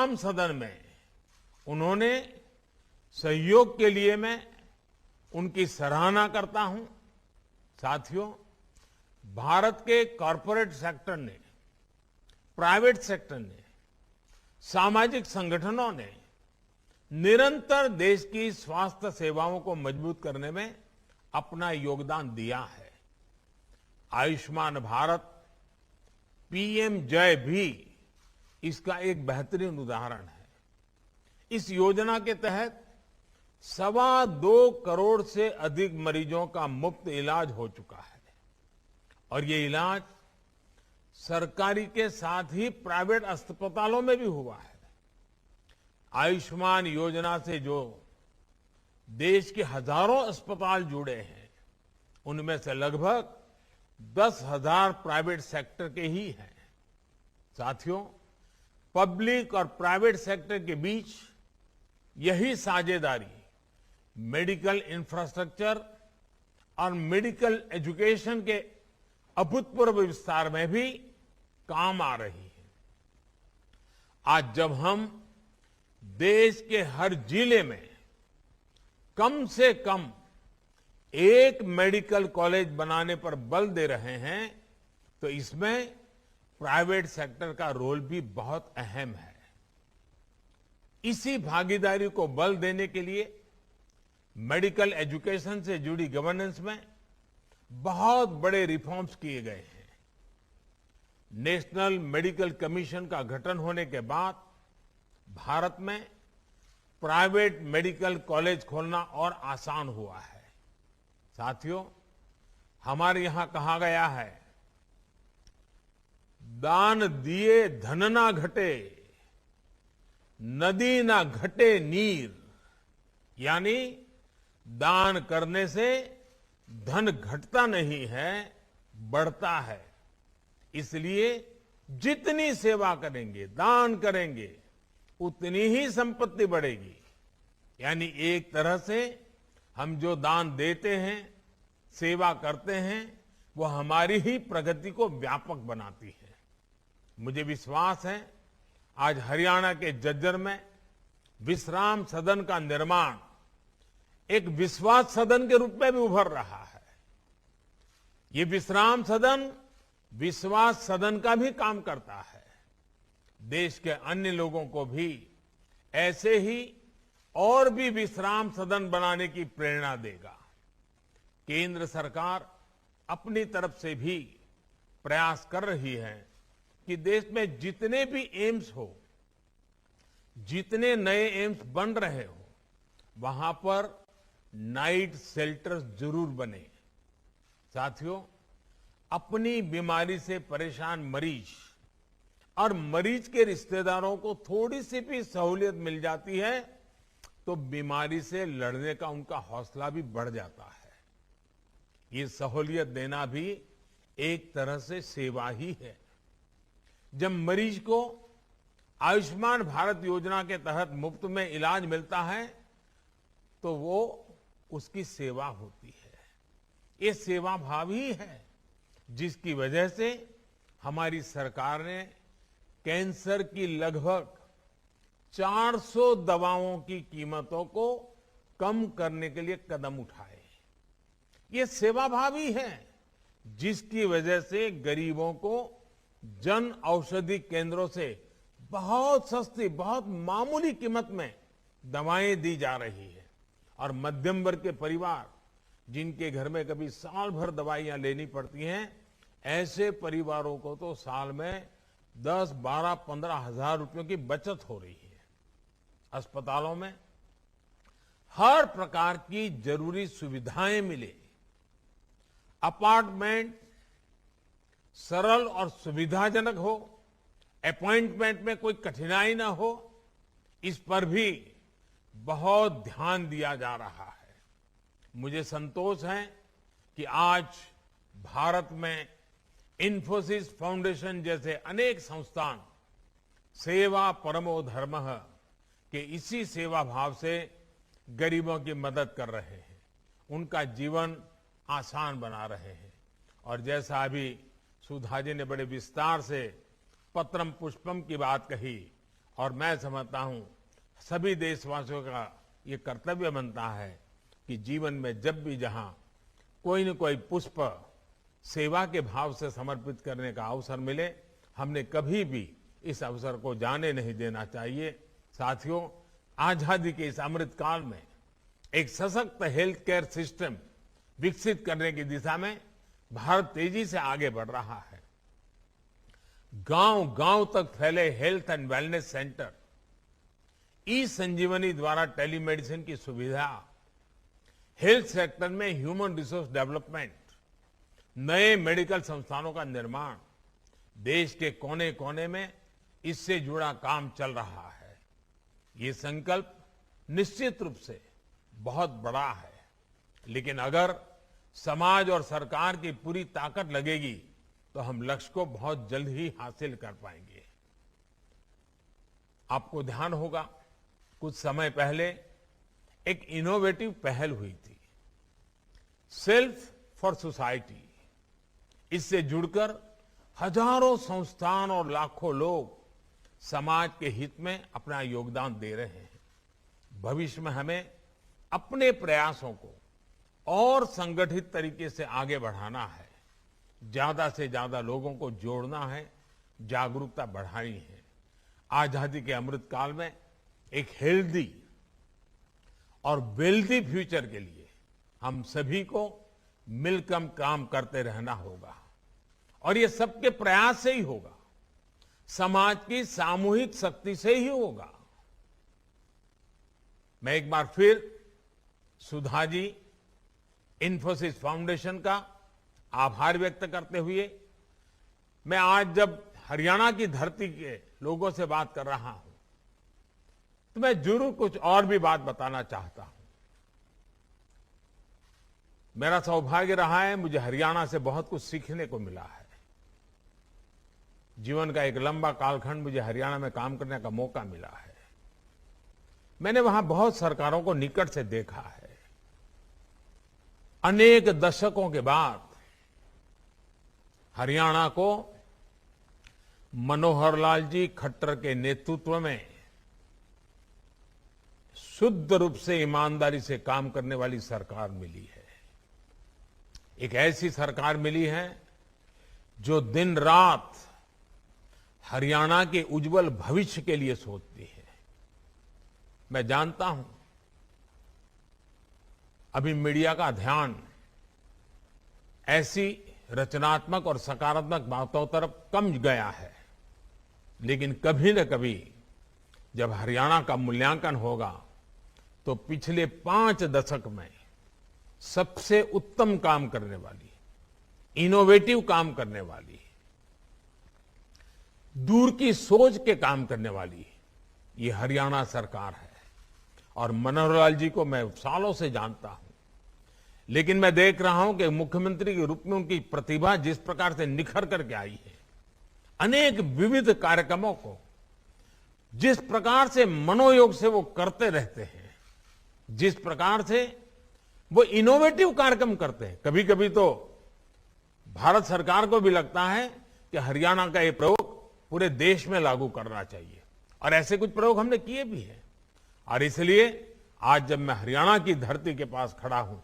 विश्राम सदन में उन्होंने सहयोग के लिए मैं उनकी सराहना करता हूं। साथियों, भारत के कॉरपोरेट सेक्टर ने, प्राइवेट सेक्टर ने, सामाजिक संगठनों ने निरंतर देश की स्वास्थ्य सेवाओं को मजबूत करने में अपना योगदान दिया है। आयुष्मान भारत, पीएम जय भी इसका एक बेहतरीन उदाहरण है। इस योजना के तहत 2.25 करोड़ से अधिक मरीजों का मुफ्त इलाज हो चुका है और ये इलाज सरकारी के साथ ही प्राइवेट अस्पतालों में भी हुआ है। आयुष्मान योजना से जो देश के हजारों अस्पताल जुड़े हैं, उनमें से लगभग 10,000 प्राइवेट सेक्टर के ही हैं। साथियों, पब्लिक और प्राइवेट सेक्टर के बीच यही साझेदारी मेडिकल इंफ्रास्ट्रक्चर और मेडिकल एजुकेशन के अभूतपूर्व विस्तार में भी काम आ रही है। आज जब हम देश के हर जिले में कम से कम एक मेडिकल कॉलेज बनाने पर बल दे रहे हैं, तो इसमें प्राइवेट सेक्टर का रोल भी बहुत अहम है। इसी भागीदारी को बल देने के लिए मेडिकल एजुकेशन से जुड़ी गवर्नेंस में बहुत बड़े रिफॉर्म्स किए गए हैं। नेशनल मेडिकल कमीशन का गठन होने के बाद भारत में प्राइवेट मेडिकल कॉलेज खोलना और आसान हुआ है। साथियों, हमारे यहां कहा गया है, दान दिए धन ना घटे, नदी ना घटे नीर। यानी दान करने से धन घटता नहीं है, बढ़ता है। इसलिए जितनी सेवा करेंगे, दान करेंगे, उतनी ही संपत्ति बढ़ेगी। यानी एक तरह से हम जो दान देते हैं, सेवा करते हैं, वो हमारी ही प्रगति को व्यापक बनाती है। मुझे विश्वास है, आज हरियाणा के झज्जर में विश्राम सदन का निर्माण एक विश्वास सदन के रूप में भी उभर रहा है। ये विश्राम सदन विश्वास सदन का भी काम करता है। देश के अन्य लोगों को भी ऐसे ही और भी विश्राम सदन बनाने की प्रेरणा देगा। केंद्र सरकार अपनी तरफ से भी प्रयास कर रही है कि देश में जितने भी एम्स हो, जितने नए एम्स बन रहे हो, वहां पर नाइट शेल्टर्स जरूर बने। साथियों, अपनी बीमारी से परेशान मरीज और मरीज के रिश्तेदारों को थोड़ी सी भी सहूलियत मिल जाती है तो बीमारी से लड़ने का उनका हौसला भी बढ़ जाता है। ये सहूलियत देना भी एक तरह से सेवा ही है। जब मरीज को आयुष्मान भारत योजना के तहत मुफ्त में इलाज मिलता है तो वो उसकी सेवा होती है। ये सेवा भाव ही है जिसकी वजह से हमारी सरकार ने कैंसर की लगभग 400 दवाओं की कीमतों को कम करने के लिए कदम उठाए। ये सेवा भाव ही है जिसकी वजह से गरीबों को जन औषधि केंद्रों से बहुत सस्ती, बहुत मामूली कीमत में दवाएं दी जा रही है। और मध्यम वर्ग के परिवार जिनके घर में कभी साल भर दवाइयां लेनी पड़ती हैं, ऐसे परिवारों को तो साल में 10, 12, 15 हजार रुपयों की बचत हो रही है। अस्पतालों में हर प्रकार की जरूरी सुविधाएं मिले, अपार्टमेंट सरल और सुविधाजनक हो, अपॉइंटमेंट में कोई कठिनाई ना हो, इस पर भी बहुत ध्यान दिया जा रहा है। मुझे संतोष है कि आज भारत में इन्फोसिस फाउंडेशन जैसे अनेक संस्थान सेवा परमो धर्मः के इसी सेवा भाव से गरीबों की मदद कर रहे हैं, उनका जीवन आसान बना रहे हैं। और जैसा अभी सुधा जी ने बड़े विस्तार से पत्रम पुष्पम की बात कही और मैं समझता हूं सभी देशवासियों का ये कर्तव्य बनता है कि जीवन में जब भी जहां कोई न कोई पुष्प सेवा के भाव से समर्पित करने का अवसर मिले, हमने कभी भी इस अवसर को जाने नहीं देना चाहिए। साथियों, आजादी के इस अमृत काल में एक सशक्त हेल्थ केयर सिस्टम विकसित करने की दिशा में भारत तेजी से आगे बढ़ रहा है। गांव गांव तक फैले हेल्थ एंड वेलनेस सेंटर, ई संजीवनी द्वारा टेलीमेडिसिन की सुविधा, हेल्थ सेक्टर में ह्यूमन रिसोर्स डेवलपमेंट, नए मेडिकल संस्थानों का निर्माण, देश के कोने कोने में इससे जुड़ा काम चल रहा है। ये संकल्प निश्चित रूप से बहुत बड़ा है, लेकिन अगर समाज और सरकार की पूरी ताकत लगेगी तो हम लक्ष्य को बहुत जल्द ही हासिल कर पाएंगे। आपको ध्यान होगा, कुछ समय पहले एक इनोवेटिव पहल हुई थी, सेल्फ फॉर सोसाइटी। इससे जुड़कर हजारों संस्थान और लाखों लोग समाज के हित में अपना योगदान दे रहे हैं। भविष्य में हमें अपने प्रयासों को और संगठित तरीके से आगे बढ़ाना है, ज्यादा से ज्यादा लोगों को जोड़ना है, जागरूकता बढ़ानी है। आजादी के अमृत काल में एक हेल्दी और वेल्दी फ्यूचर के लिए हम सभी को मिलकर काम करते रहना होगा, और ये सबके प्रयास से ही होगा, समाज की सामूहिक शक्ति से ही होगा। मैं एक बार फिर सुधा जी, इन्फोसिस फाउंडेशन का आभार व्यक्त करते हुए मैं आज जब हरियाणा की धरती के लोगों से बात कर रहा हूं तो मैं जरूर कुछ और भी बात बताना चाहता हूं। मेरा सौभाग्य रहा है, मुझे हरियाणा से बहुत कुछ सीखने को मिला है। जीवन का एक लंबा कालखंड मुझे हरियाणा में काम करने का मौका मिला है। मैंने वहां बहुत सरकारों को निकट से देखा है। अनेक दशकों के बाद हरियाणा को मनोहर लाल जी खट्टर के नेतृत्व में शुद्ध रूप से ईमानदारी से काम करने वाली सरकार मिली है। एक ऐसी सरकार मिली है जो दिन रात हरियाणा के उज्जवल भविष्य के लिए सोचती है। मैं जानता हूं अभी मीडिया का ध्यान ऐसी रचनात्मक और सकारात्मक बातों तरफ कम गया है, लेकिन कभी न कभी जब हरियाणा का मूल्यांकन होगा तो पिछले 5 दशक में सबसे उत्तम काम करने वाली, इनोवेटिव काम करने वाली, दूर की सोच के काम करने वाली ये हरियाणा सरकार है। और मनोहर लाल जी को मैं सालों से जानता हूं, लेकिन मैं देख रहा हूं कि मुख्यमंत्री के रूप में उनकी प्रतिभा जिस प्रकार से निखर करके आई है, अनेक विविध कार्यक्रमों को जिस प्रकार से मनोयोग से वो करते रहते हैं, जिस प्रकार से वो इनोवेटिव कार्यक्रम करते हैं, कभी कभी तो भारत सरकार को भी लगता है कि हरियाणा का ये प्रयोग पूरे देश में लागू करना चाहिए, और ऐसे कुछ प्रयोग हमने किए भी हैं। और इसलिए आज जब मैं हरियाणा की धरती के पास खड़ा हूं,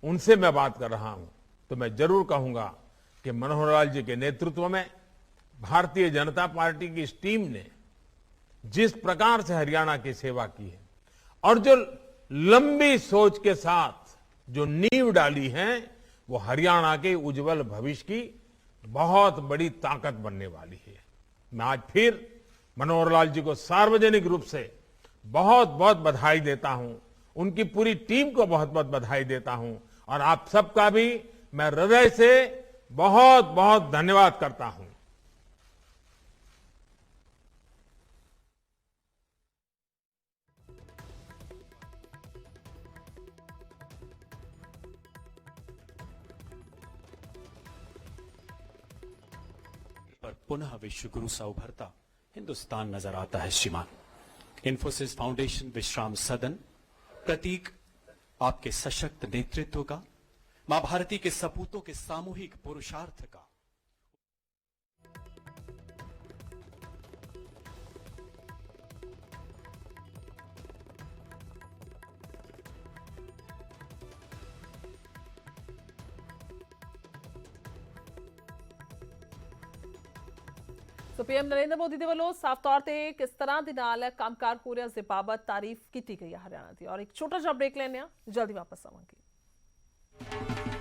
उनसे मैं बात कर रहा हूं, तो मैं जरूर कहूंगा कि मनोहर लाल जी के नेतृत्व में भारतीय जनता पार्टी की इस टीम ने जिस प्रकार से हरियाणा की सेवा की है और जो लंबी सोच के साथ जो नींव डाली है, वो हरियाणा के उज्जवल भविष्य की बहुत बड़ी ताकत बनने वाली है। मैं आज फिर मनोहर लाल जी को सार्वजनिक रूप से बहुत बहुत बधाई देता हूं, उनकी पूरी टीम को बहुत बहुत बधाई देता हूं, और आप सबका भी मैं हृदय से बहुत बहुत धन्यवाद करता हूं। पर पुनः विश्व गुरु सा उभरता हिंदुस्तान नजर आता है श्रीमान। इन्फोसिस फाउंडेशन विश्राम सदन प्रतीक आपके सशक्त नेतृत्व का, मां भारती के सपूतों के सामूहिक पुरुषार्थ का। ਸੋ ਪੀਐਮ ਨਰਿੰਦਰ ਮੋਦੀ ਦੇ ਵੱਲੋਂ ਸਾਫ਼ ਤੌਰ ਤੇ ਕਿਸ ਤਰ੍ਹਾਂ ਦੇ ਨਾਲ ਕੰਮਕਾਰ ਹੋ ਰਿਹਾ ਇਸ ਦੇ ਬਾਬਤ ਤਾਰੀਫ ਕੀਤੀ ਗਈ ਹੈ ਹਰਿਆਣਾ ਦੀ। ਔਰ ਇੱਕ ਛੋਟਾ ਜਿਹਾ ਬ੍ਰੇਕ ਲੈਣੇ ਆ, ਜਲਦੀ ਵਾਪਸ ਆਵਾਂਗੇ।